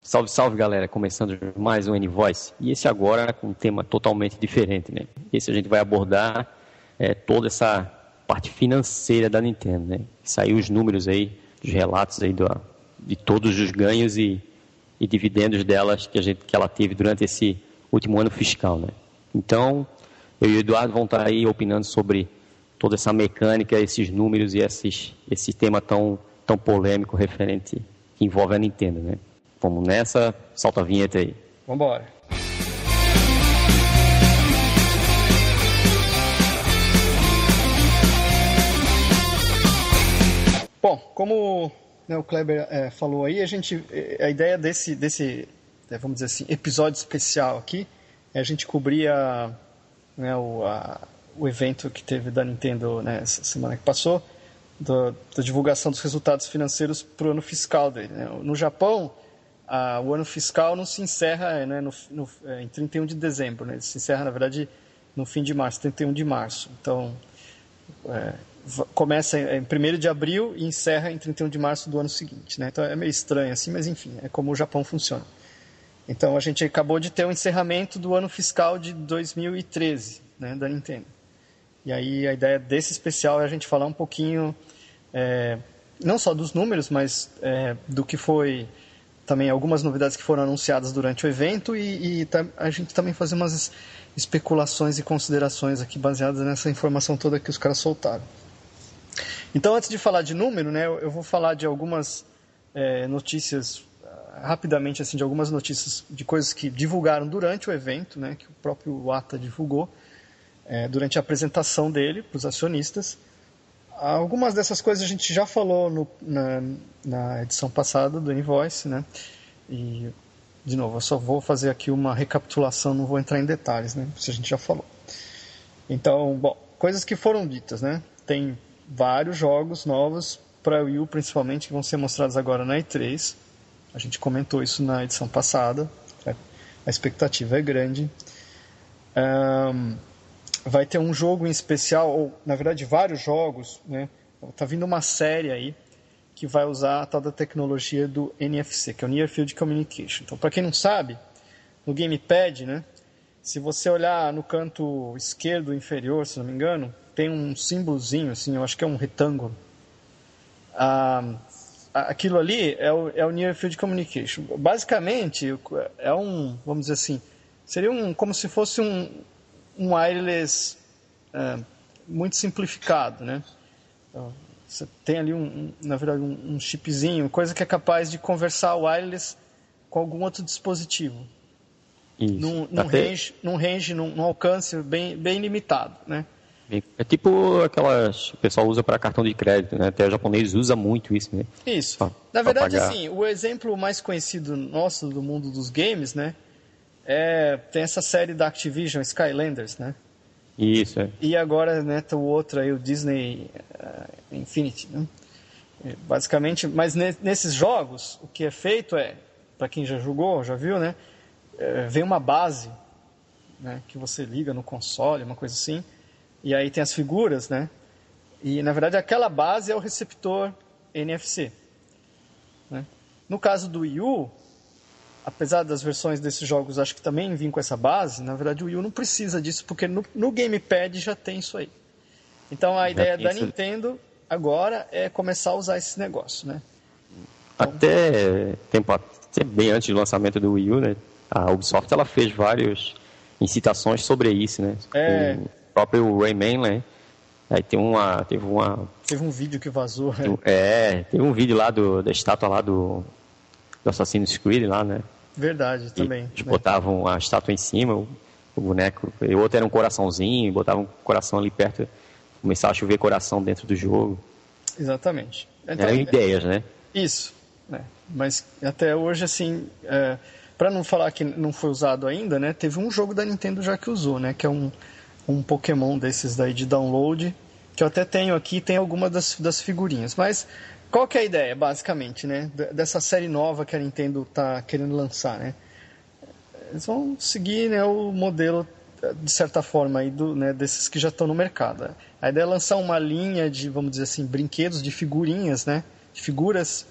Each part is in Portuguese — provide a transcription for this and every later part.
Salve, salve, galera! Começando mais um N-Voice. E esse agora com um tema totalmente diferente, né? Esse a gente vai abordar toda essa parte financeira da Nintendo, né? Saiu os números aí, os relatos aí de todos os ganhos e dividendos delas que ela teve durante esse último ano fiscal, né? Então, eu e o Eduardo vão estar aí opinando sobre toda essa mecânica, esses números e esse tema tão polêmico referente que envolve a Nintendo, né? Vamos nessa, solta a vinheta aí. Vambora. Bom, como o Kleber falou aí, a ideia desse vamos dizer assim, episódio especial aqui é a gente cobrir o evento que teve da Nintendo, né, essa semana que passou, da divulgação dos resultados financeiros para o ano fiscal dele, né? No Japão, o ano fiscal não se encerra, né, em 31 de dezembro, né? Ele se encerra, na verdade, no fim de março, 31 de março. Então, começa em 1º de abril e encerra em 31 de março do ano seguinte, né? Então é meio estranho assim, mas enfim, é como o Japão funciona. Então a gente acabou de ter o encerramento do ano fiscal de 2013, né, da Nintendo. E aí a ideia desse especial é a gente falar um pouquinho, não só dos números, mas do que foi também algumas novidades que foram anunciadas durante o evento e a gente também fazer umas especulações e considerações aqui baseadas nessa informação toda que os caras soltaram. Então, antes de falar de número, né, eu vou falar de algumas notícias, rapidamente, assim, de algumas notícias de coisas que divulgaram durante o evento, né, que o próprio Iwata divulgou durante a apresentação dele para os acionistas. Algumas dessas coisas a gente já falou na edição passada do N-Voice, né? E, de novo, eu só vou fazer aqui uma recapitulação, não vou entrar em detalhes, né? Isso a gente já falou. Então, bom, coisas que foram ditas, né? Tem vários jogos novos para Wii U, principalmente, que vão ser mostrados agora na E3. A gente comentou isso na edição passada. A expectativa é grande. Vai ter um jogo em especial, ou na verdade vários jogos, né? Tá vindo uma série aí que vai usar a tal da tecnologia do NFC, que é o Near Field Communication. Então, para quem não sabe, no gamepad, né, se você olhar no canto esquerdo inferior, se não me engano, tem um símbolozinho, assim, eu acho que é um retângulo. Aquilo ali é o Near Field Communication. Basicamente, vamos dizer assim, seria como se fosse um wireless muito simplificado, né? Então, você tem ali na verdade um chipzinho, coisa que é capaz de conversar wireless com algum outro dispositivo. Isso. Num alcance bem limitado, né? É tipo aquelas que o pessoal usa para cartão de crédito, né? Até o japonês usa muito isso, né? Isso. Na verdade, assim, o exemplo mais conhecido nosso do mundo dos games, né? Tem essa série da Activision, Skylanders, né? Isso, E agora, né, tem o outro aí, o Disney Infinity, né? Basicamente, mas nesses jogos, o que é feito para quem já jogou, já viu, né? Vem uma base, né, que você liga no console, uma coisa assim, e aí tem as figuras, né? E, na verdade, aquela base é o receptor NFC, né? No caso do Wii U, apesar das versões desses jogos acho que também vêm com essa base, na verdade o Wii U não precisa disso, porque no gamepad já tem isso aí. Então a ideia da Nintendo agora é começar a usar esse negócio, né? Então, até bem antes do lançamento do Wii U, né? A Ubisoft ela fez várias incitações sobre isso, né? O próprio Rayman, né? Aí teve um vídeo que vazou, né? Teve um vídeo lá da estátua lá do Assassin's Creed lá, né? Verdade, também. Eles botavam a estátua em cima, o boneco, e o outro era um coraçãozinho, botavam um coração ali perto, começava a chover coração dentro do jogo. Exatamente. Então, eram ideias, né? Isso, né? Mas até hoje, assim, para não falar que não foi usado ainda, né? Teve um jogo da Nintendo já que usou, né? Que é um Pokémon desses daí de download, que eu até tenho aqui, tem algumas das figurinhas, mas qual que é a ideia, basicamente, né, dessa série nova que a Nintendo está querendo lançar, né? Eles vão seguir, né, o modelo, de certa forma, aí desses que já estão no mercado. A ideia é lançar uma linha de, vamos dizer assim, brinquedos, de figurinhas, né, de figuras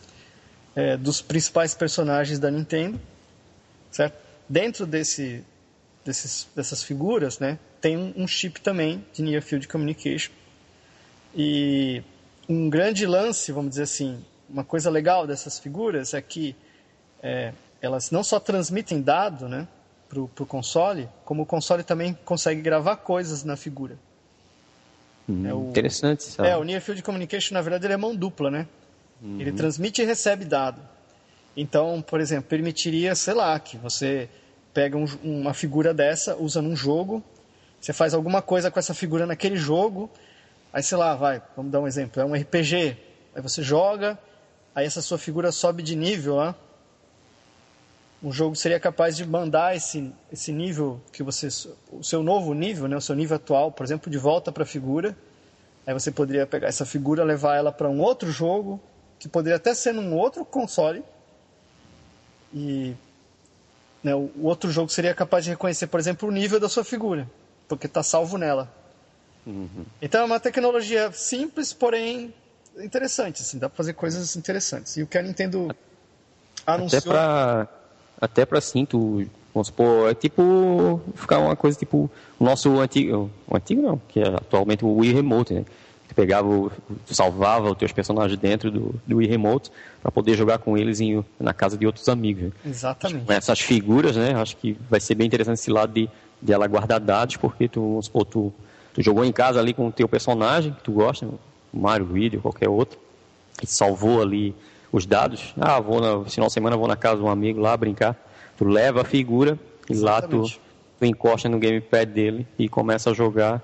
dos principais personagens da Nintendo, certo? Dentro dessas figuras, né, tem um chip também de Near Field Communication. E um grande lance, vamos dizer assim, uma coisa legal dessas figuras é que elas não só transmitem dado, né, para o console, como o console também consegue gravar coisas na figura. Interessante, sabe? O Near Field Communication, na verdade, ele é mão dupla, né? Ele transmite e recebe dado. Então, por exemplo, permitiria, sei lá, que você pega uma figura dessa, usa num jogo, você faz alguma coisa com essa figura naquele jogo, aí, sei lá, vamos dar um exemplo, é um RPG, aí você joga, aí essa sua figura sobe de nível lá, um jogo seria capaz de mandar esse nível, o seu novo nível, né, o seu nível atual, por exemplo, de volta para a figura, aí você poderia pegar essa figura, levar ela para um outro jogo, que poderia até ser num outro console, e né, o outro jogo seria capaz de reconhecer, por exemplo, o nível da sua figura, porque está salvo nela. Então é uma tecnologia simples, porém interessante, assim, dá para fazer coisas interessantes. E o que a Nintendo anunciou... Até para assim, vamos supor, é tipo ficar uma coisa tipo o nosso antigo não, que é atualmente o Wii Remote, né? Tu pegava, salvava os teus personagens dentro do Wii Remote para poder jogar com eles na casa de outros amigos. Né? Exatamente. Com essas figuras, né? Acho que vai ser bem interessante esse lado de ela guardar dados, porque tu jogou em casa ali com o teu personagem que tu gosta, Mario, Luigi ou qualquer outro, e salvou ali os dados. Vou no final de semana, vou na casa de um amigo lá brincar. Tu leva a figura e Exatamente. lá tu encosta no gamepad dele e começa a jogar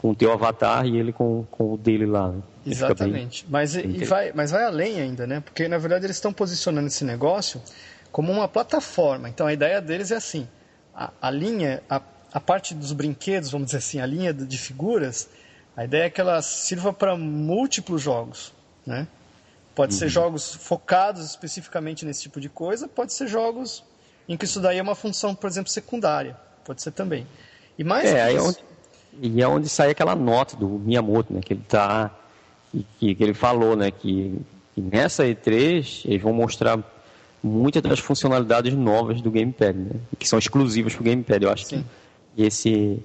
com o teu avatar e ele com o dele lá. Né? Exatamente. Mas vai além ainda, né? Porque, na verdade, eles estão posicionando esse negócio como uma plataforma. Então, a ideia deles é assim, a linha, a parte dos brinquedos, vamos dizer assim, a linha de figuras, a ideia é que ela sirva para múltiplos jogos, né? Pode ser jogos focados especificamente nesse tipo de coisa, pode ser jogos em que isso daí é uma função, por exemplo, secundária. Pode ser também. E mais é onde sai aquela nota do Miyamoto, né, que ele falou, né, que nessa E3 eles vão mostrar muitas das funcionalidades novas do Gamepad, né, que são exclusivas para o Gamepad. Eu acho que esse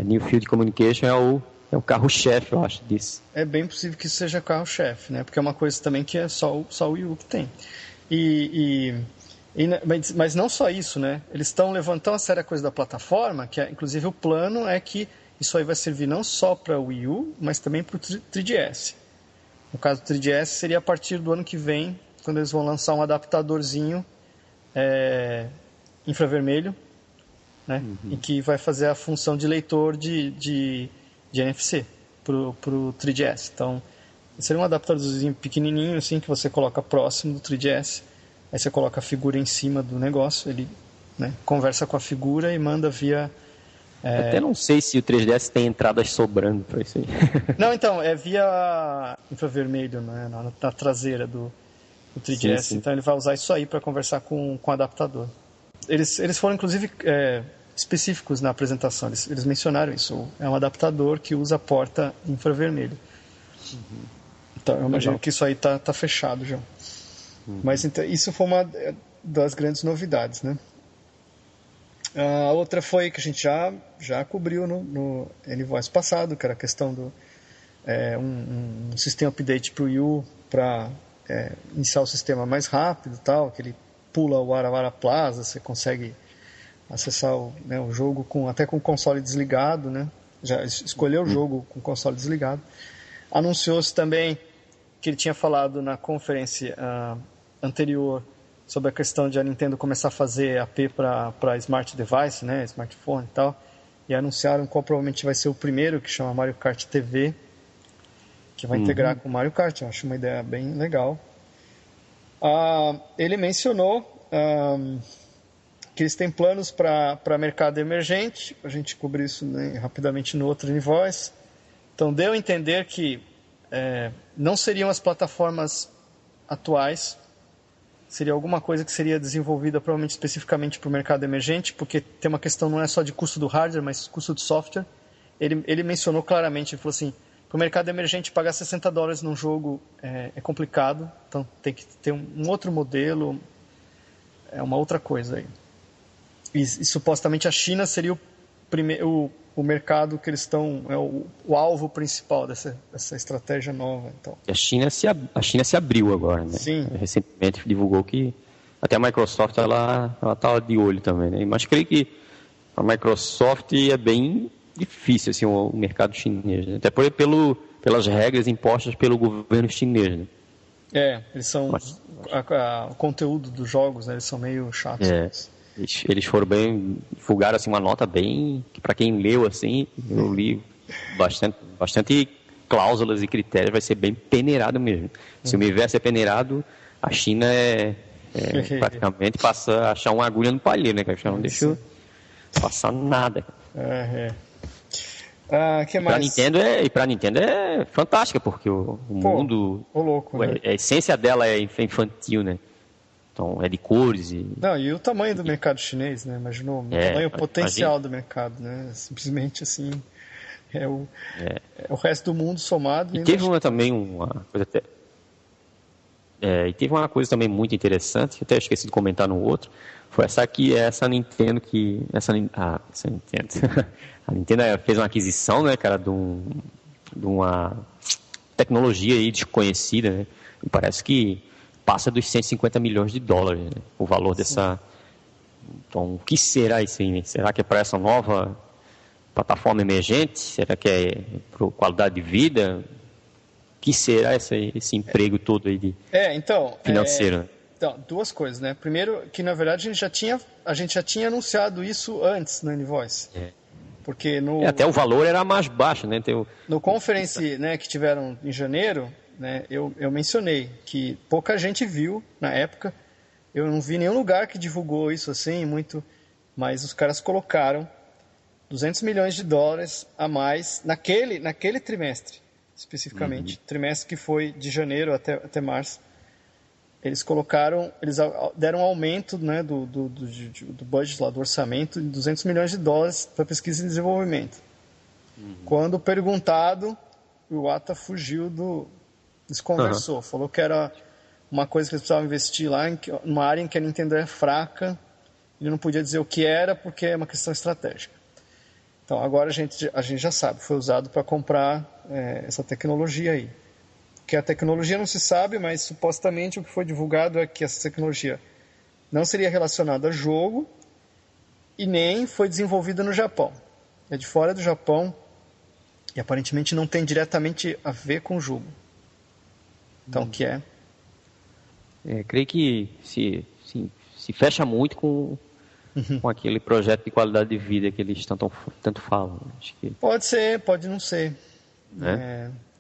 Near Field Communication é o carro-chefe, eu acho, disso. É bem possível que isso seja carro-chefe, né? Porque é uma coisa também que é só o Wii U que tem. Mas não só isso, né? Eles estão levantando a sério a coisa da plataforma, que inclusive o plano é que isso aí vai servir não só para o Wii U, mas também para o 3DS. No caso do 3DS, seria a partir do ano que vem, quando eles vão lançar um adaptadorzinho infravermelho, né? E que vai fazer a função de leitor de NFC para o 3DS. Então, seria um adaptadorzinho pequenininho, assim, que você coloca próximo do 3DS. Aí você coloca a figura em cima do negócio, ele, né, conversa com a figura e manda via... Até não sei se o 3DS tem entradas sobrando para isso aí. Não, então, é via infravermelho, né, na traseira do 3DS. Sim. Então ele vai usar isso aí para conversar com o adaptador. Eles foram, inclusive... específicos na apresentação, eles mencionaram isso. É um adaptador que usa a porta infravermelho. Então eu imagino que isso aí tá fechado já. Mas então, isso foi uma das grandes novidades, né? A outra foi que a gente já cobriu no N-Voice passado, que era a questão do um sistema update para o Wii U para iniciar o sistema mais rápido, tal, que ele pula o Arawara Plaza, você consegue acessar o jogo até com o console desligado, né? Já escolheu o jogo com o console desligado. Anunciou-se também que ele tinha falado na conferência anterior sobre a questão de a Nintendo começar a fazer AP para smart device, né? Smartphone e tal. E anunciaram qual provavelmente vai ser o primeiro, que chama Mario Kart TV, que vai integrar com o Mario Kart. Eu acho uma ideia bem legal. Ele mencionou... que eles têm planos para mercado emergente. A gente cobriu isso, né, rapidamente no outro Invoice. Então deu a entender que não seriam as plataformas atuais, seria alguma coisa que seria desenvolvida provavelmente especificamente para o mercado emergente, porque tem uma questão não é só de custo do hardware, mas custo do software. Ele mencionou claramente, ele falou assim, para o mercado emergente pagar $60 num jogo é complicado, então tem que ter um outro modelo, é uma outra coisa aí. E supostamente a China seria o mercado que eles estão, o alvo principal dessa estratégia nova. Então. A China se abriu agora, né? Sim. Recentemente divulgou que até a Microsoft ela está de olho também, né? Mas creio que a Microsoft é bem difícil assim, o mercado chinês, né? Até pelas regras impostas pelo governo chinês, né? Eles são o conteúdo dos jogos, né, eles são meio chatos. Eles foram bem, divulgaram assim uma nota bem, que para quem leu assim, eu li bastante cláusulas e critérios, vai ser bem peneirado mesmo. Se o universo é peneirado, a China praticamente passa a achar uma agulha no palheiro, né? Que não deixa passar nada. Que mais? Para Nintendo é fantástica, porque o mundo, louco, né? A essência dela é infantil, né? Então é de cores e... Não, e o tamanho do mercado chinês, né? Imaginou o tamanho potencial do mercado, né? Simplesmente assim, o resto do mundo somado. E teve também uma coisa e teve uma coisa também muito interessante, que eu até esqueci de comentar no outro, foi essa Nintendo que... Essa Nintendo... A Nintendo fez uma aquisição, né, cara, de uma tecnologia aí desconhecida, né? E parece que passa dos $150 milhões, né, o valor dessa... Então, o que será isso aí, né? Será que é para essa nova plataforma emergente? Será que é para qualidade de vida? O que será esse emprego todo aí financeiro? Então, duas coisas, né? Primeiro, que na verdade a gente já tinha anunciado isso antes no N-Voice. Porque até o valor era mais baixo, né? No conference, né, que tiveram em janeiro, né, eu mencionei que pouca gente viu na época. Eu não vi nenhum lugar que divulgou isso assim, muito, mas os caras colocaram $200 milhões a mais naquele trimestre, especificamente. Trimestre que foi de janeiro até março. Eles deram um aumento, né, do budget lá, do orçamento, de $200 milhões para pesquisa e desenvolvimento. Quando perguntado, o Iwata fugiu desconversou. Falou que era uma coisa que eles precisavam investir lá, numa área em que a Nintendo é fraca. Ele não podia dizer o que era, porque é uma questão estratégica. Então, agora a gente já sabe, foi usado para comprar essa tecnologia aí. Que a tecnologia não se sabe, mas supostamente o que foi divulgado é que essa tecnologia não seria relacionada a jogo e nem foi desenvolvida no Japão. É de fora do Japão e aparentemente não tem diretamente a ver com o jogo. Então, o que é? Creio que se fecha muito com aquele projeto de qualidade de vida que eles tanto falam. Acho que... Pode ser, pode não ser.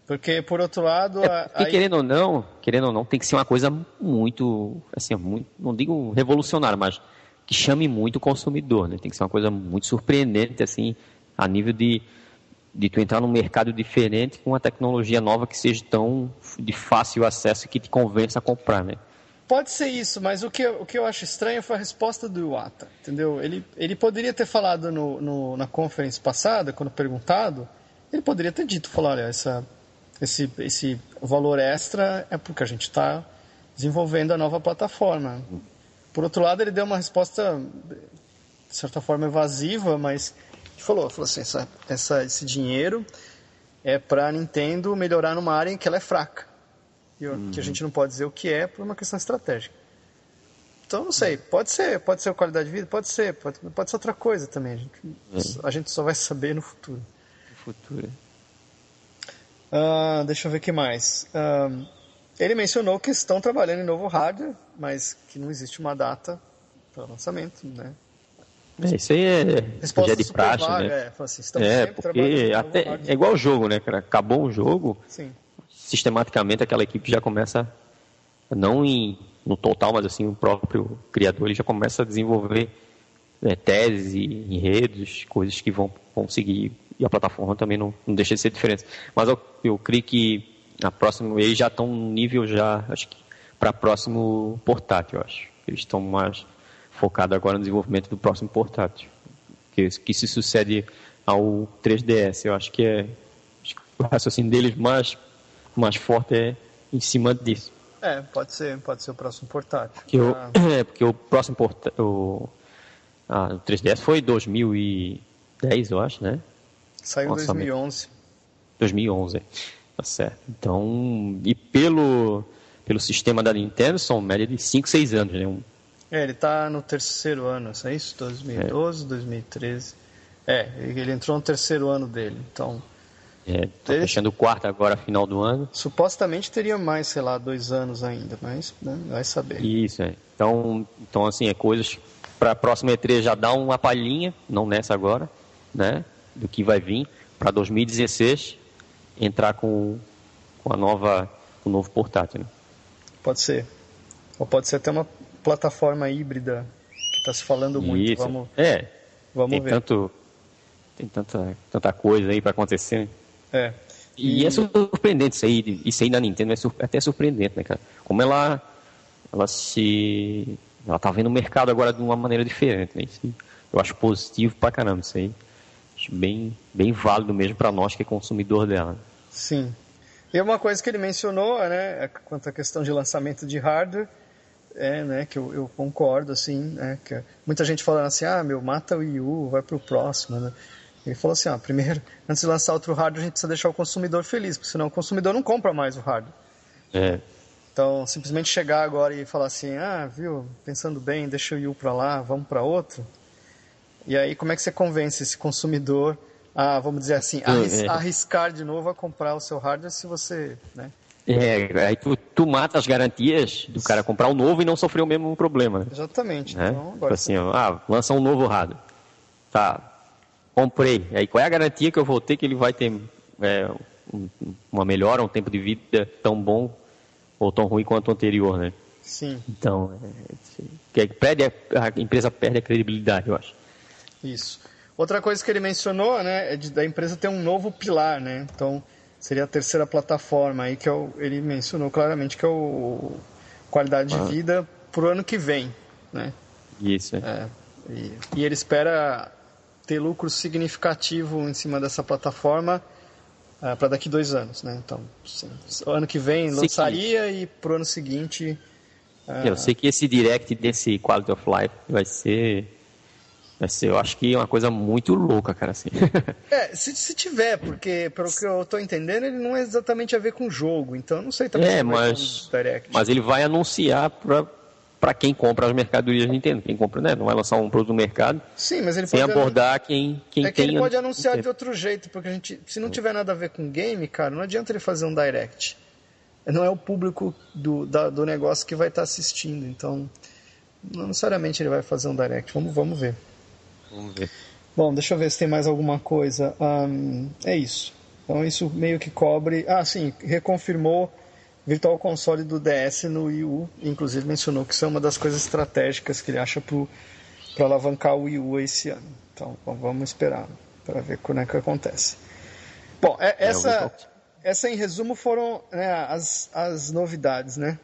Porque, por outro lado... Querendo ou não, tem que ser uma coisa muito, assim, não digo revolucionária, mas que chame muito o consumidor, né? Tem que ser uma coisa muito surpreendente, assim, a nível de tu entrar num mercado diferente com uma tecnologia nova que seja tão de fácil acesso e que te convença a comprar, né? Pode ser isso, mas o que eu acho estranho foi a resposta do Iwata, entendeu? Ele poderia ter falado na conferência passada, quando perguntado, ele poderia ter dito, olha, esse valor extra é porque a gente está desenvolvendo a nova plataforma. Por outro lado, ele deu uma resposta, de certa forma, evasiva, mas ele falou assim, esse dinheiro é para a Nintendo melhorar numa área em que ela é fraca. Que a gente não pode dizer o que é por uma questão estratégica. Então, não sei, pode ser qualidade de vida, pode ser outra coisa também. A gente só vai saber no futuro. Deixa eu ver o que mais. Ele mencionou que estão trabalhando em novo hardware, mas que não existe uma data para lançamento, né? Isso aí já é de praxe, vaga, né? Assim, porque até é igual o jogo, né, cara? Acabou o jogo, sim, sistematicamente aquela equipe já começa, não no total, mas assim, o próprio criador ele já começa a desenvolver teses e enredos, coisas que vão seguir, e a plataforma também não deixa de ser diferente. Mas eu creio que a próxima, eles já estão no nível acho que para próximo portátil, eu acho. Eles estão mais focados agora no desenvolvimento do próximo portátil, que se sucede ao 3DS. Eu acho que o raciocínio deles mais forte é em cima disso. Pode ser o próximo portátil. Porque o próximo portátil, o 3DS foi 2010, eu acho, né? Saiu em 2011. 2011, tá certo. Então, e pelo sistema da Nintendo, são média de 5, 6 anos, né? Ele tá no terceiro ano, é isso? 2012, 2013. Ele entrou no terceiro ano dele, então... Tô fechando o quarto agora, final do ano. Supostamente teria mais, sei lá, 2 anos ainda, mas né, vai saber. Isso, Então, assim, coisas para a próxima E3 já dá uma palhinha, não nessa agora, né? Do que vai vir para 2016 entrar com o novo portátil, né? Pode ser. Ou pode ser até uma plataforma híbrida que está se falando muito. Isso. Vamos ver. Tem tanta coisa aí para acontecer. E é surpreendente isso aí da Nintendo, é até surpreendente, né, cara? Como ela tá vendo o mercado agora de uma maneira diferente, né? Isso, eu acho positivo pra caramba isso aí. Acho bem válido mesmo para nós que é consumidor dela. Sim. E uma coisa que ele mencionou, né, quanto à questão de lançamento de hardware, né, que eu concordo, assim, né, que muita gente falando assim, mata o Wii U, vai pro próximo, né. Ele falou assim, primeiro, antes de lançar outro hardware, a gente precisa deixar o consumidor feliz, porque senão o consumidor não compra mais o hardware. Então, simplesmente chegar agora e falar assim, pensando bem, deixa o Wii U pra lá, vamos para outro. E aí, como é que você convence esse consumidor a, vamos dizer assim, arriscar de novo a comprar o seu hardware se você, né? Aí tu mata as garantias do cara comprar um novo e não sofrer o mesmo problema. Exatamente. Né? Então, agora assim, lança um novo hardware. Tá, comprei. Aí qual é a garantia que eu vou ter que ele vai ter uma melhora, um tempo de vida tão bom ou tão ruim quanto o anterior, né? Sim. Então, a empresa perde a credibilidade, eu acho. Isso. Outra coisa que ele mencionou, né, é da empresa ter um novo pilar, né? Então, seria a terceira plataforma aí que ele mencionou claramente que é o qualidade de vida pro ano que vem, né? Isso. E ele espera ter lucro significativo em cima dessa plataforma para daqui 2 anos, né? Então, ano que vem lançaria e pro ano seguinte... Eu sei que esse direct desse Quality of Life vai ser, eu acho que é uma coisa muito louca, cara, assim. Se tiver, porque pelo que eu tô entendendo, ele não é exatamente a ver com o jogo, então eu não sei também se vai ter um direct. Mas ele vai anunciar para quem compra as mercadorias da Nintendo. Quem compra, né? Não vai lançar um produto no mercado. Sim, mas ele sem abordar quem tem. Ele pode anunciar de outro jeito, porque se não tiver nada a ver com game, cara, não adianta ele fazer um direct. Não é o público do negócio que vai estar assistindo, então não necessariamente ele vai fazer um direct. Vamos ver. Vamos ver. Bom, deixa eu ver se tem mais alguma coisa. É isso. Então isso meio que cobre... sim, reconfirmou Virtual Console do DS no Wii U. Inclusive mencionou que isso é uma das coisas estratégicas que ele acha para alavancar o Wii U esse ano. Então vamos esperar para ver como é que acontece. Bom, essa em resumo foram, né, as novidades, né,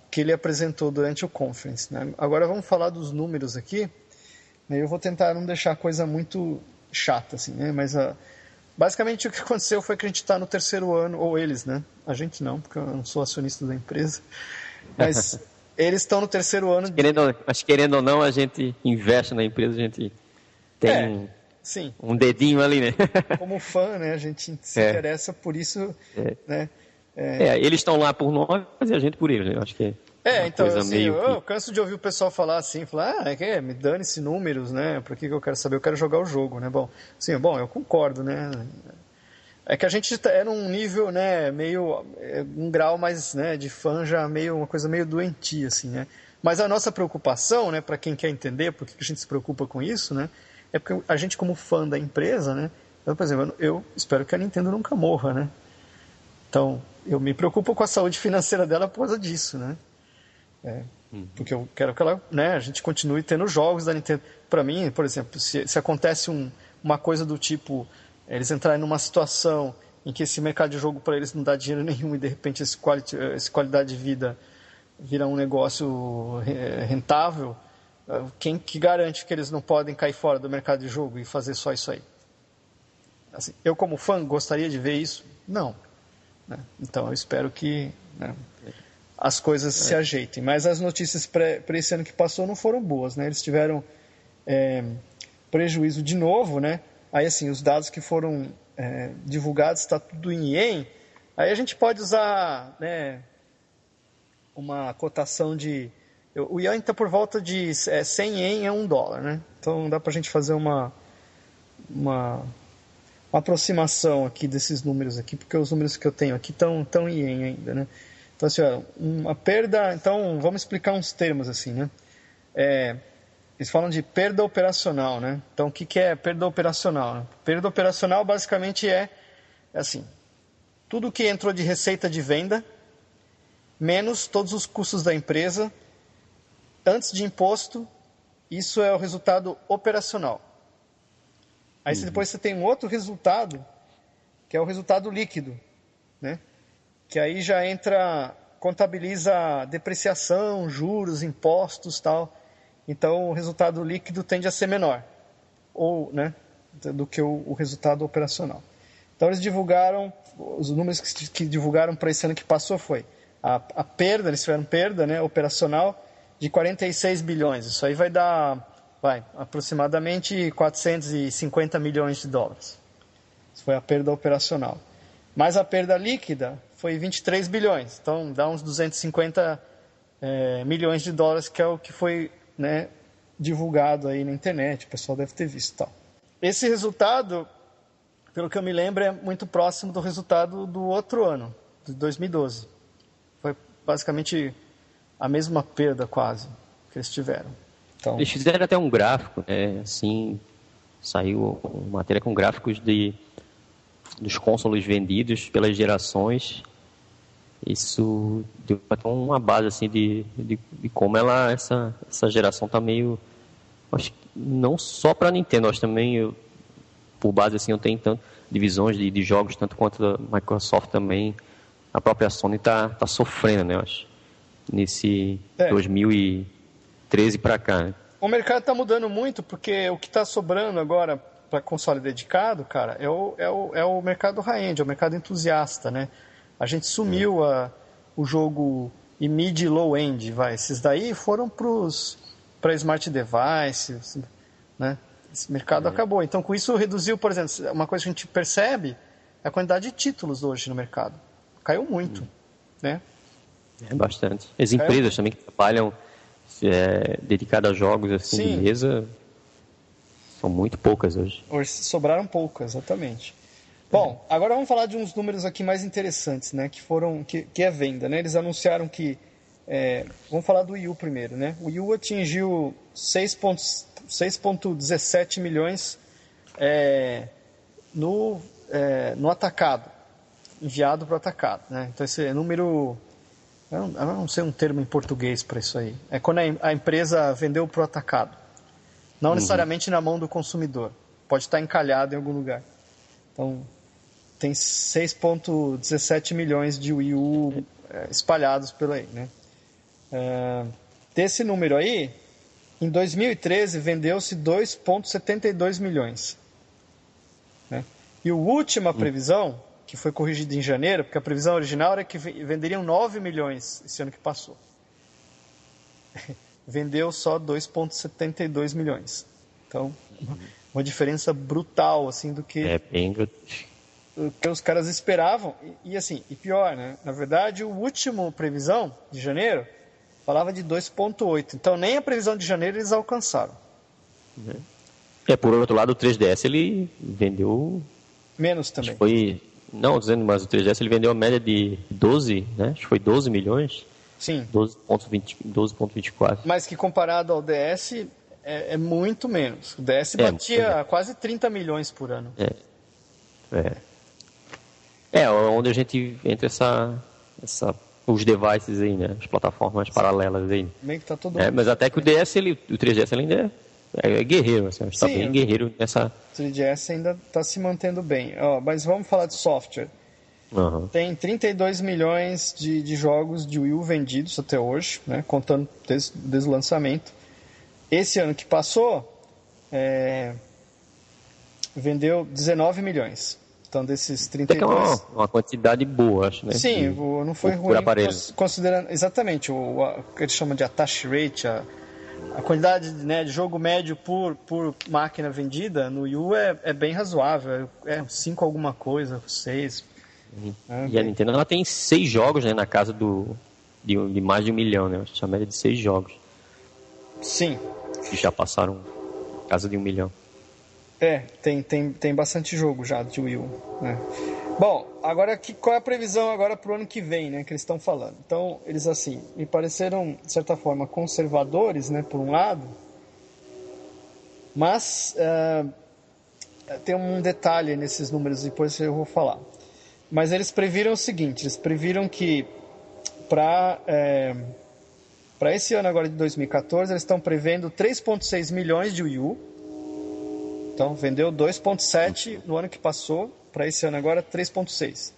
que ele apresentou durante o conference, né? Agora vamos falar dos números aqui. Eu vou tentar não deixar a coisa muito chata, assim, né? Mas basicamente o que aconteceu foi que a gente está no terceiro ano, ou eles, né? A gente não, porque eu não sou acionista da empresa. Mas eles estão no terceiro ano. Mas querendo ou não, a gente investe na empresa, a gente tem um dedinho ali, né? Como fã, né? A gente se interessa por isso, né? Eles estão lá por nós e a gente por eles, né? Eu acho que então, assim, eu canso de ouvir o pessoal falar assim, me dane-se números, né? Por que eu quero saber? Eu quero jogar o jogo, né? Bom, eu concordo, né? É que a gente é num nível, né, meio, um grau mais, né, de fã já meio, uma coisa meio doentia, assim, né? Mas a nossa preocupação, né, para quem quer entender por que a gente se preocupa com isso, né, é porque a gente como fã da empresa, né, então, por exemplo, eu espero que a Nintendo nunca morra, né? Então, eu me preocupo com a saúde financeira dela por causa disso, né? Porque eu quero que ela, né, a gente continue tendo jogos da Nintendo. Para mim, por exemplo, se acontece uma coisa do tipo, eles entrarem numa situação em que esse mercado de jogo para eles não dá dinheiro nenhum e de repente esse qualidade de vida vira um negócio rentável, quem que garante que eles não podem cair fora do mercado de jogo e fazer só isso aí? assim, eu como fã gostaria de ver isso? Não. Né? Então eu espero que, né, as coisas se ajeitem. Mas as notícias para esse ano que passou não foram boas, né? Eles tiveram prejuízo de novo, né? Aí assim, os dados que foram divulgados está tudo em ien. Aí a gente pode usar, né, uma cotação de... O iene está por volta de 100 ien é $1, né? Então dá para a gente fazer uma aproximação aqui desses números aqui, porque os números que eu tenho aqui estão em ien ainda, né? Então, assim, uma perda... Então, vamos explicar uns termos, assim, né? Eles falam de perda operacional, né? Então, o que é perda operacional? Né? Perda operacional, basicamente, é assim, tudo que entrou de receita de venda, menos todos os custos da empresa, antes de imposto, isso é o resultado operacional. Aí depois você tem um outro resultado, que é o resultado líquido, né? Que aí já contabiliza depreciação, juros, impostos, tal. Então o resultado líquido tende a ser menor, ou, né, do que o resultado operacional. Então eles divulgaram, os números que divulgaram para esse ano que passou foi a perda, eles tiveram perda, né, operacional de 46 bilhões. Isso aí vai dar aproximadamente 450 milhões de dólares. Isso foi a perda operacional. Mas a perda líquida foi 23 bilhões. Então dá uns 250 milhões de dólares, que é o que foi, né, divulgado aí na internet. O pessoal deve ter visto. Tal. Esse resultado, pelo que eu me lembro, é muito próximo do resultado do outro ano, de 2012. Foi basicamente a mesma perda quase que eles tiveram. Então... Eles fizeram até um gráfico, né? Assim, saiu uma matéria com gráficos dos consoles vendidos pelas gerações. Isso deu até uma base assim de como essa geração está meio... Acho que não só para a Nintendo, acho também, por base assim, eu tenho tanto divisões de jogos, tanto quanto a Microsoft também. A própria Sony está sofrendo, né? Eu acho, nesse 2013 para cá. Né? O mercado está mudando muito, porque o que está sobrando agora para console dedicado, cara, é o mercado high-end, é o mercado entusiasta, né? A gente sumiu o jogo em mid e low-end, esses daí foram para smart devices, né? Esse mercado acabou. Então, com isso, reduziu, por exemplo, uma coisa que a gente percebe é a quantidade de títulos hoje no mercado. Caiu muito, né? Bastante. As empresas também que trabalham dedicadas a jogos assim, de mesa são muito poucas hoje. Hoje sobraram poucas, exatamente. Bom, agora vamos falar de uns números aqui mais interessantes, né? Que é venda, né? Eles anunciaram que... vamos falar do Wii U primeiro, né? O Wii U atingiu 6,17 milhões no atacado, enviado para o atacado, né? Então esse número... Eu não sei um termo em português para isso aí. É quando a empresa vendeu para o atacado. Não necessariamente na mão do consumidor. Pode estar encalhado em algum lugar. Então, tem 6,17 milhões de Wii U espalhados por aí, né? Desse número aí, em 2013, vendeu-se 2,72 milhões. Né? E a última previsão, que foi corrigida em janeiro, porque a previsão original era que venderiam 9 milhões esse ano que passou. Vendeu só 2,72 milhões. Então, uma diferença brutal, assim, do que... o que os caras esperavam. E pior, né? Na verdade, o último previsão de janeiro falava de 2,8. Então, nem a previsão de janeiro eles alcançaram. Por outro lado, o 3DS ele vendeu... menos também. Não, dizendo, mas o 3DS ele vendeu a média de 12, né? Acho que foi 12 milhões. Sim. 12,24. Mas que comparado ao DS é muito menos. O DS batia quase 30 milhões por ano. Onde a gente entra os devices aí, né? As plataformas paralelas aí. Meio que tá todo mas até que o 3DS ele ainda é guerreiro, assim, está bem guerreiro nessa... O 3DS ainda está se mantendo bem. Mas vamos falar de software. Tem 32 milhões de jogos de Wii U vendidos até hoje, né? Contando desde o lançamento. Esse ano que passou, vendeu 19 milhões. Então, desses Até que é 32... uma quantidade boa, acho, né? Sim, não foi por ruim, aparelho. considerando exatamente o que eles chamam de attach rate, a quantidade, né, de jogo médio por máquina vendida no Wii U é bem razoável, 5 alguma coisa, 6. E a Nintendo ela tem 6 jogos, né, na casa de mais de 1 milhão, né? Acho que a média de 6 jogos. Sim. Que já passaram casa de 1 milhão. Tem bastante jogo já de Wii U, né? Bom, agora qual é a previsão agora para o ano que vem, né, que eles estão falando? Então, eles assim, me pareceram, de certa forma, conservadores, né, por um lado, mas tem um detalhe nesses números, depois eu vou falar. Mas eles previram o seguinte, eles previram que para esse ano agora de 2014, eles estão prevendo 3,6 milhões de Wii U. Então, vendeu 2,7 no ano que passou, para esse ano agora 3,6.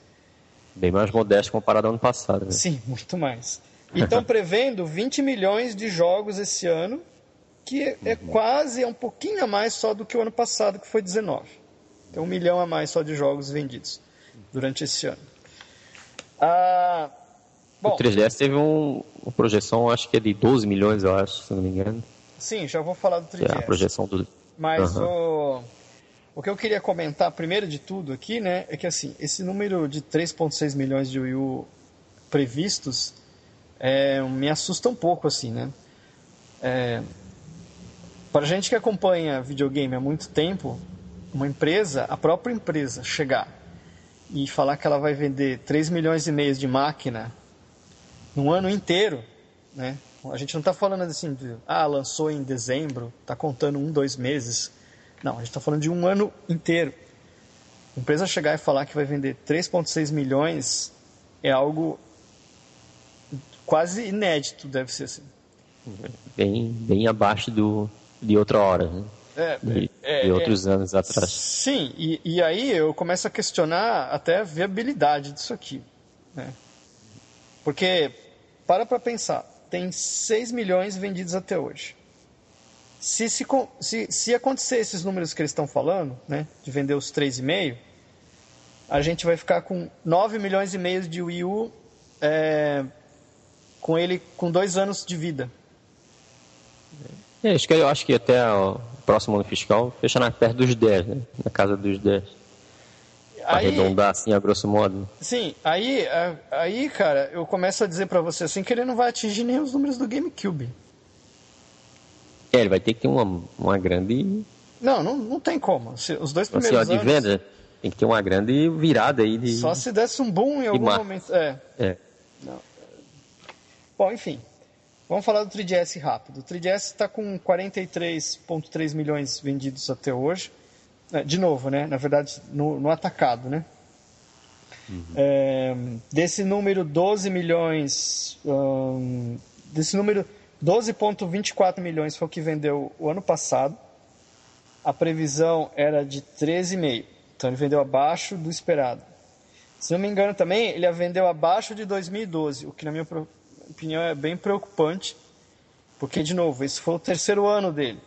Bem mais modesto comparado ao ano passado, né? Sim, muito mais. E estão prevendo 20 milhões de jogos esse ano, que é um pouquinho a mais só do que o ano passado, que foi 19. Então, 1 milhão a mais só de jogos vendidos durante esse ano. Bom, o 3DS teve uma projeção, acho que é de 12 milhões, eu acho, se não me engano. Sim, já vou falar do 3DS. É a projeção do... Mas o que eu queria comentar, primeiro de tudo aqui, né, é que assim, esse número de 3,6 milhões de Wii U previstos me assusta um pouco, assim, né? Para gente que acompanha videogame há muito tempo, a própria empresa, chegar e falar que ela vai vender 3 milhões e meio de máquina num ano inteiro, né? A gente não está falando assim lançou em dezembro, está contando 2 meses. Não, a gente está falando de um ano inteiro. A empresa chegar e falar que vai vender 3,6 milhões é algo quase inédito, deve ser assim. Bem abaixo de outra hora, né? De outros anos atrás. Sim, e aí eu começo a questionar até a viabilidade disso aqui, né? Porque, para pensar, tem 6 milhões vendidos até hoje. Se acontecer esses números que eles estão falando, né, de vender os 3,5, a gente vai ficar com 9 milhões e meio de Wii U com 2 anos de vida. Eu acho que até o próximo ano fiscal fecha perto dos 10, né? Na casa dos 10. Para arredondar assim, a grosso modo. Sim, aí, cara, eu começo a dizer para você assim que ele não vai atingir nem os números do GameCube. Ele vai ter que ter uma grande... Não tem como. Os 2 primeiros anos... de venda, tem que ter uma grande virada aí de... Só se desse um boom em algum momento. Não. Bom, enfim. Vamos falar do 3DS rápido. O 3DS está com 43,3 milhões vendidos até hoje. De novo, né? Na verdade, no atacado, né? Desse número, 12 milhões... desse número, 12,24 milhões foi o que vendeu o ano passado. A previsão era de 13,5. Então, ele vendeu abaixo do esperado. Se não me engano também, ele vendeu abaixo de 2012, o que, na minha opinião, é bem preocupante. Porque, de novo, esse foi o 3º ano dele.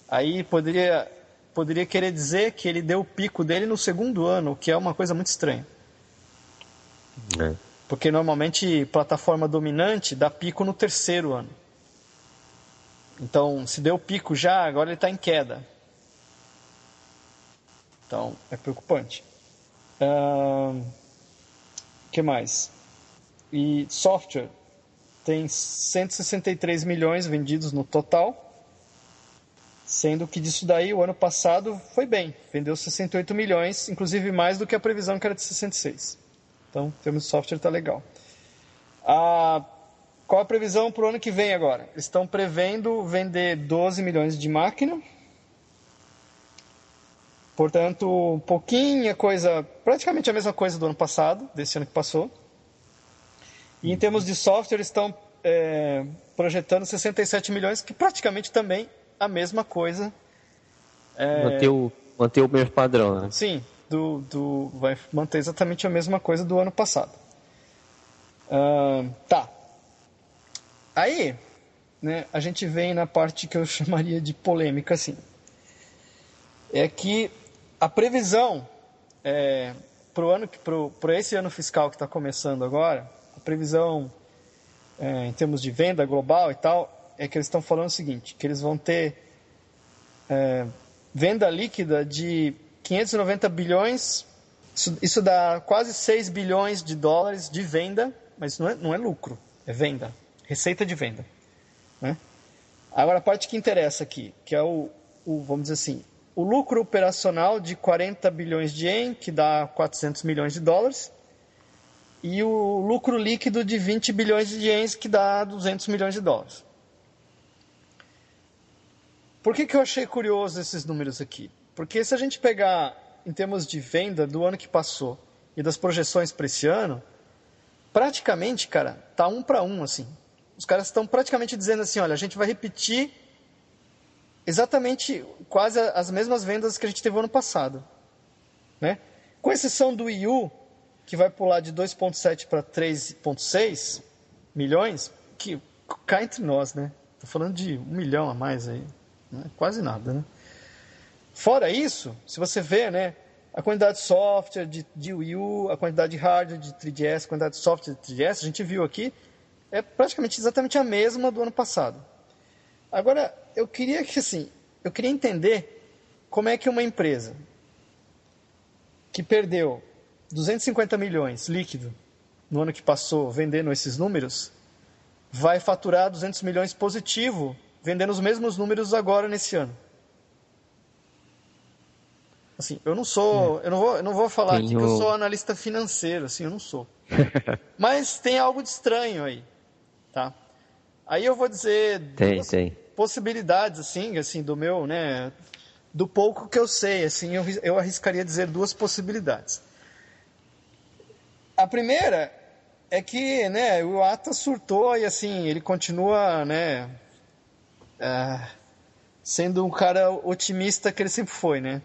Aí poderia querer dizer que ele deu o pico dele no 2º ano, o que é uma coisa muito estranha. Porque, normalmente, plataforma dominante dá pico no 3º ano. Então, se deu pico já, agora ele está em queda. Então, é preocupante. Que mais? E software. Tem 163 milhões vendidos no total. Sendo que disso daí, o ano passado foi bem. Vendeu 68 milhões, inclusive mais do que a previsão que era de 66. Então, em termos de software, está legal. Qual a previsão para o ano que vem agora? Eles estão prevendo vender 12 milhões de máquina. Portanto, praticamente a mesma coisa do ano passado, desse ano que passou. E em termos de software, estão projetando 67 milhões, que praticamente também a mesma coisa. Manter o mesmo padrão, né? Sim, vai manter exatamente a mesma coisa do ano passado. Tá. Aí, né, a gente vem na parte que eu chamaria de polêmica, assim. É que A previsão para esse ano fiscal que está começando agora, a previsão em termos de venda global e tal, é que eles estão falando o seguinte, que eles vão ter venda líquida de 590 bilhões, isso dá quase 6 bilhões de dólares de venda, mas não é lucro, é venda, receita de venda, né? Agora a parte que interessa aqui, que é vamos dizer assim, o lucro operacional de 40 bilhões de ien, que dá 400 milhões de dólares, e o lucro líquido de 20 bilhões de ienes, que dá 200 milhões de dólares. Por que eu achei curioso esses números aqui? Porque se a gente pegar em termos de venda do ano que passou e das projeções para esse ano, praticamente, cara, tá 1 para 1, assim. Os caras estão praticamente dizendo assim, olha, a gente vai repetir exatamente quase as mesmas vendas que a gente teve no ano passado, né? Com exceção do Wii U, que vai pular de 2,7 para 3,6 milhões, que cá entre nós, né? Tô falando de 1 milhão a mais aí, não é quase nada, né? Fora isso, se você vê, né, a quantidade de software de Wii U, a quantidade de hardware de 3DS, a quantidade de software de 3DS, a gente viu aqui, é praticamente exatamente a mesma do ano passado. Agora, eu queria entender como é que uma empresa que perdeu 250 milhões líquido no ano que passou vendendo esses números, vai faturar 200 milhões positivo vendendo os mesmos números agora nesse ano. Assim, eu não vou falar aqui que eu sou analista financeiro, assim, eu não sou. Mas tem algo de estranho aí, tá? Aí eu vou dizer tem possibilidades, assim, do meu, né, do pouco que eu sei, assim, eu arriscaria dizer 2 possibilidades. A primeira é que, né, o Iwata surtou e, assim, ele continua, né, sendo um cara otimista que ele sempre foi, né?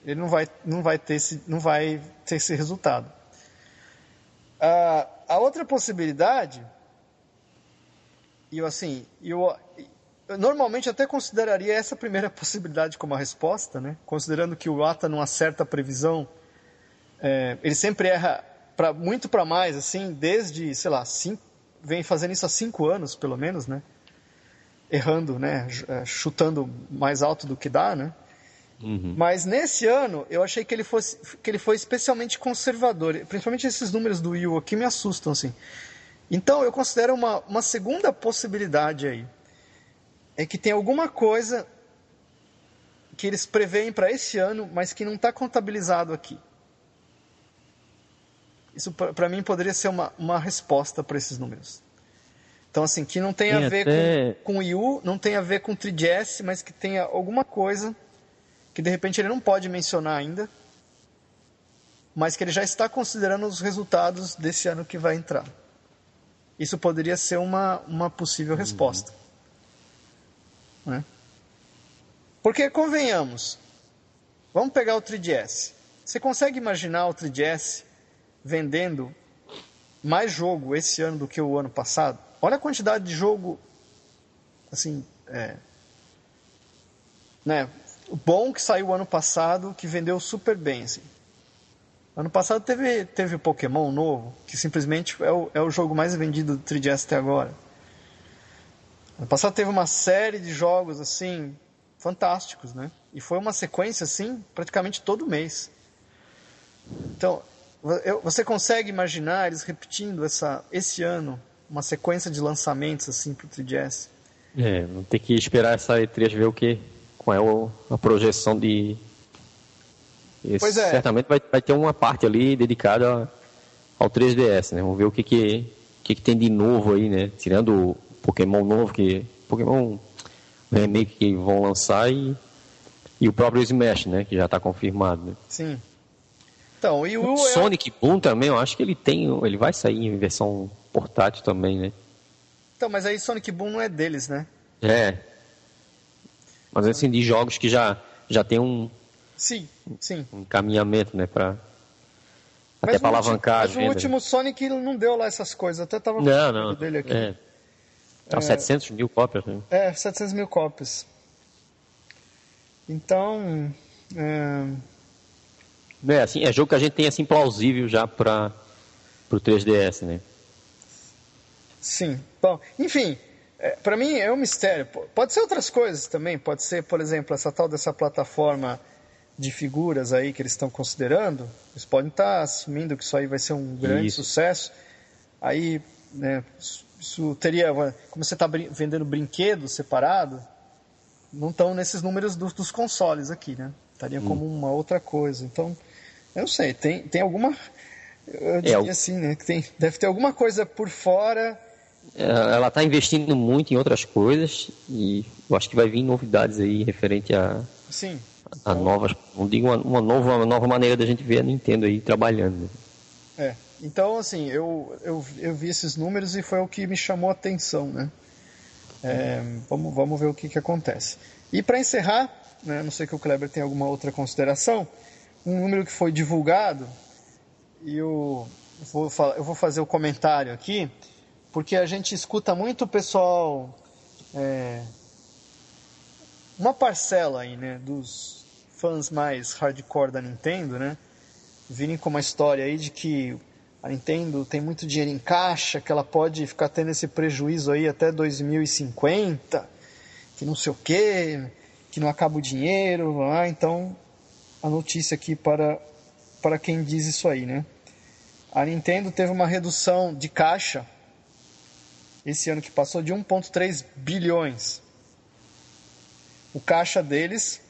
Ele não vai ter esse resultado. A outra possibilidade, eu normalmente até consideraria essa primeira possibilidade como a resposta, né? Considerando que o Iwata não acerta a previsão, ele sempre erra muito para mais, assim, desde, sei lá, vem fazendo isso há 5 anos, pelo menos, né? Errando, né? Chutando mais alto do que dá, né? Uhum. Mas nesse ano, eu achei que ele foi especialmente conservador. Principalmente esses números do Wii U aqui me assustam, assim. Então, eu considero uma segunda possibilidade aí. É que tem alguma coisa que eles preveem para esse ano, mas que não está contabilizado aqui. Isso, para mim, poderia ser uma resposta para esses números. Então, assim, que não tem a ver com o Wii U, não tem a ver com o 3DS, mas que tenha alguma coisa que de repente ele não pode mencionar ainda, mas que ele já está considerando os resultados desse ano que vai entrar. Isso poderia ser uma possível resposta. Né? Porque, convenhamos, vamos pegar o 3DS. Você consegue imaginar o 3DS vendendo mais jogo esse ano do que o ano passado? Olha a quantidade de jogo, assim, né? O bom que saiu ano passado, que vendeu super bem, assim. Ano passado teve o Pokémon novo, que simplesmente é o jogo mais vendido do 3DS até agora. Ano passado teve uma série de jogos, assim, fantásticos, né? E foi uma sequência, assim, praticamente todo mês. Então, você consegue imaginar eles repetindo esse ano uma sequência de lançamentos, assim, pro 3DS? Vamos ter que esperar essa E3 ver qual é a projeção de... Pois é. Certamente vai ter uma parte ali dedicada ao 3DS, né? Vamos ver o que tem de novo aí, né? Tirando o Pokémon novo, Pokémon Remake que vão lançar e o próprio Smash, né? Que já está confirmado, né? Sim. Então, e o Sonic Boom também, eu acho que ele vai sair em versão portátil também, né? Então, mas aí Sonic Boom não é deles, né? Mas assim, de jogos que já tem um encaminhamento, né, até para alavancar. Mas o último Sonic não deu lá essas coisas, até tava não, dele aqui. 700 mil cópias, né? 700 mil cópias. Então, Assim, é jogo que a gente tem assim plausível já para o 3DS, né? Sim. Bom, enfim, para mim é um mistério. Pode ser outras coisas também. Pode ser, por exemplo, essa tal dessa plataforma de figuras aí que eles estão considerando. Eles podem estar assumindo que isso aí vai ser um grande sucesso. Aí, né, isso teria... Como você está vendendo brinquedos separado, não estão nesses números dos consoles aqui, né? Estaria como uma outra coisa. Então, eu não sei. Tem alguma... Eu diria assim, né? Que deve ter alguma coisa por fora... Ela está investindo muito em outras coisas e eu acho que vai vir novidades aí referente a novas, não digo uma nova maneira da gente ver a Nintendo aí trabalhando. Então assim, eu vi esses números e foi o que me chamou a atenção, né? Vamos ver o que acontece. E para encerrar, né, não sei que o Kleber tem alguma outra consideração, um número que foi divulgado e eu vou fazer o comentário aqui, porque a gente escuta muito o pessoal, uma parcela aí, né, dos fãs mais hardcore da Nintendo, né, virem com uma história aí de que a Nintendo tem muito dinheiro em caixa, que ela pode ficar tendo esse prejuízo aí até 2050, que não sei o quê, que não acaba o dinheiro. Então, a notícia aqui para quem diz isso aí, né. A Nintendo teve uma redução de caixa esse ano que passou de 1,3 bilhões. O caixa deles,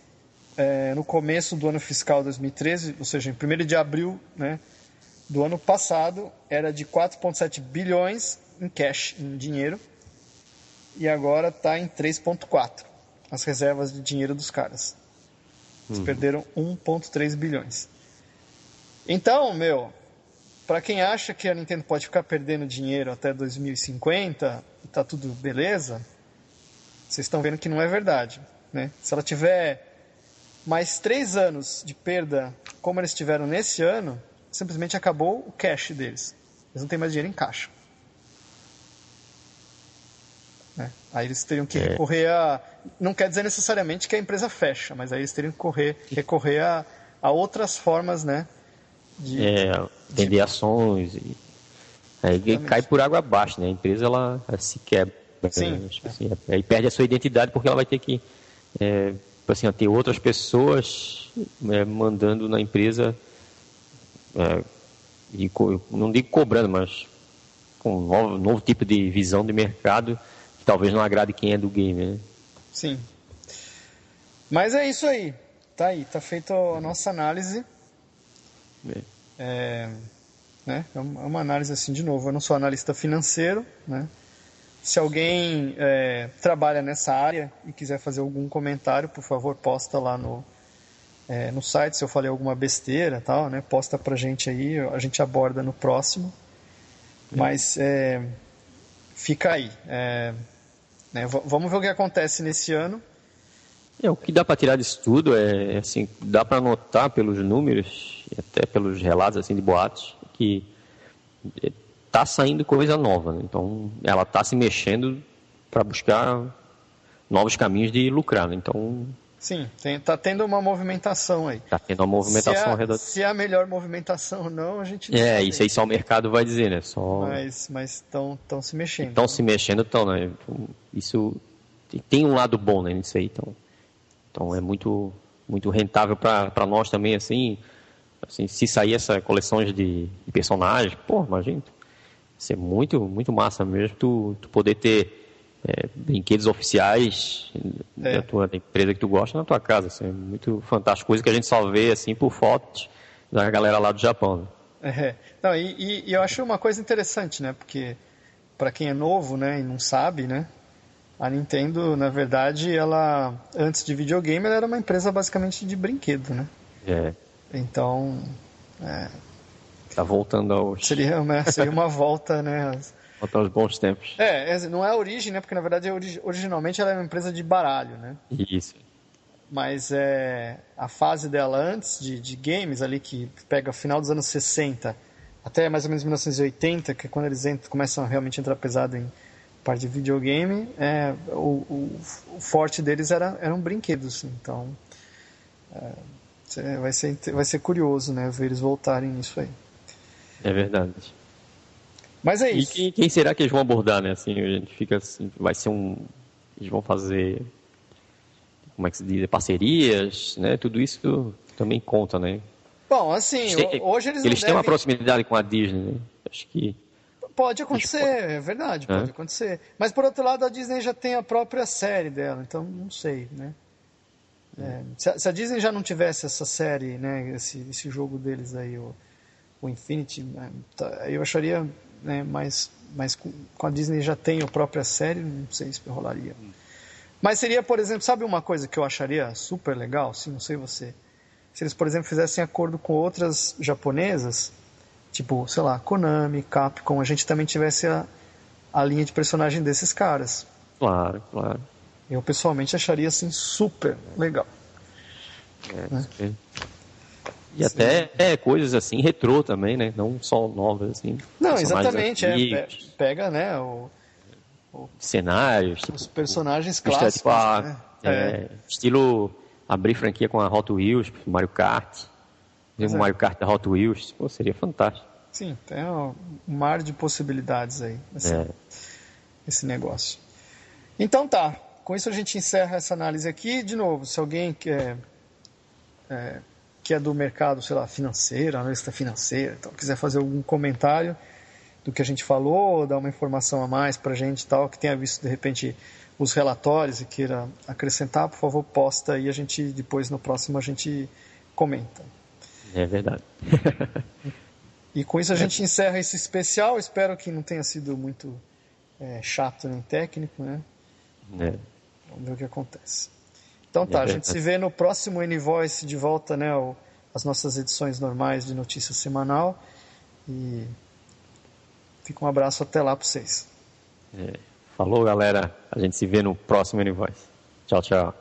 no começo do ano fiscal 2013, ou seja, em 1º de abril, né, do ano passado, era de 4,7 bilhões em cash, em dinheiro, e agora está em 3,4, as reservas de dinheiro dos caras. Eles perderam 1,3 bilhões. Então, para quem acha que a Nintendo pode ficar perdendo dinheiro até 2050 e tá tudo beleza, vocês estão vendo que não é verdade, né? Se ela tiver mais 3 anos de perda como eles tiveram nesse ano, simplesmente acabou o cash deles. Eles não têm mais dinheiro em caixa. Aí eles teriam que recorrer a... Não quer dizer necessariamente que a empresa fecha, mas aí eles teriam que recorrer a outras formas, né? Vender ações e aí cai por água abaixo, né? A empresa ela se quebra. Sim. Né? Assim, aí perde a sua identidade porque ela vai ter que ter outras pessoas mandando na empresa e não digo cobrando, mas com um novo tipo de visão de mercado que talvez não agrade quem é do game, né? Sim. Mas é isso aí. Tá feita a nossa análise. Né? É uma análise assim, de novo, eu não sou analista financeiro, né? Se alguém trabalha nessa área e quiser fazer algum comentário, por favor, posta lá no site, se eu falei alguma besteira, tal, né? Posta pra gente aí, a gente aborda no próximo. Mas fica aí. Né? Vamos ver o que acontece nesse ano. O que dá para tirar disso tudo assim, dá para notar pelos números e até pelos relatos assim de boatos que tá saindo coisa nova, né? Então ela tá se mexendo para buscar novos caminhos de lucrar, né? Então sim, tá tendo uma movimentação aí. Tá tendo uma movimentação ao redor. Se é a melhor movimentação ou não, a gente não sabe. Isso aí só o mercado vai dizer, né? Mas estão se mexendo. Estão se mexendo, né? Então, isso tem um lado bom, né, nisso aí, então é muito, muito rentável para nós também, assim, se sair essa coleção de personagens, imagina, isso é muito, muito massa mesmo, tu poder ter brinquedos oficiais da empresa que tu gosta na tua casa, assim, é muito fantástico, coisa que a gente só vê, assim, por fotos da galera lá do Japão, né? Não, e eu acho uma coisa interessante, né, porque para quem é novo, né, e não sabe, né, a Nintendo, na verdade, ela, antes de videogame, ela era uma empresa basicamente de brinquedo, né? Então... Tá voltando aos... Seria uma volta, né? Volta aos bons tempos. Não é a origem, né? Porque, na verdade, originalmente ela era uma empresa de baralho, né? Isso. Mas a fase dela antes de games, ali, que pega final dos anos 60 até mais ou menos 1980, que é quando eles começam a realmente entrar pesado em parte de videogame, o forte deles eram brinquedos. Então, Vai ser curioso, né, ver eles voltarem nisso aí. É verdade. Mas é isso. E quem será que eles vão abordar, né? Assim, a gente fica assim, vai ser eles vão fazer, como é que se diz, parcerias, né? Tudo isso também conta, né? Bom, assim, hoje eles não têm uma proximidade com a Disney, né? Acho que pode acontecer, é verdade, pode acontecer. Mas por outro lado, a Disney já tem a própria série dela, então não sei, né? Se a Disney já não tivesse essa série, né, esse jogo deles aí, o Infinity, né, eu acharia, né, mas com a Disney já tem a própria série, não sei se rolaria. Mas seria, por exemplo, sabe uma coisa que eu acharia super legal, se não sei você, se eles, por exemplo, fizessem acordo com outras japonesas, tipo, sei lá, Konami, Capcom, a gente também tivesse a linha de personagem desses caras. Claro, claro. Eu pessoalmente acharia assim super legal. Né? E até coisas assim, retrô também, né? Não só novas, assim. Não, exatamente. Pega, né, cenários. Os personagens clássicos. Tipo estilo abrir franquia com a Hot Wheels, Mario Kart. Mario Kart da Hot Wheels. Pô, seria fantástico. Sim, tem um mar de possibilidades aí. Esse negócio. Então tá. Com isso a gente encerra essa análise aqui. De novo, se alguém que é do mercado, sei lá, financeiro, analista financeiro, então, quiser fazer algum comentário do que a gente falou, dar uma informação a mais pra gente e tal, que tenha visto de repente os relatórios e queira acrescentar, por favor, posta aí, a gente depois no próximo a gente comenta. É verdade. E com isso a gente encerra esse especial. Espero que não tenha sido muito chato nem técnico, né? Vamos ver o que acontece. Então tá, a gente se vê no próximo N-Voice de volta, né, às nossas edições normais de notícia semanal. E fica um abraço até lá para vocês. Falou, galera. A gente se vê no próximo N-Voice. Tchau, tchau.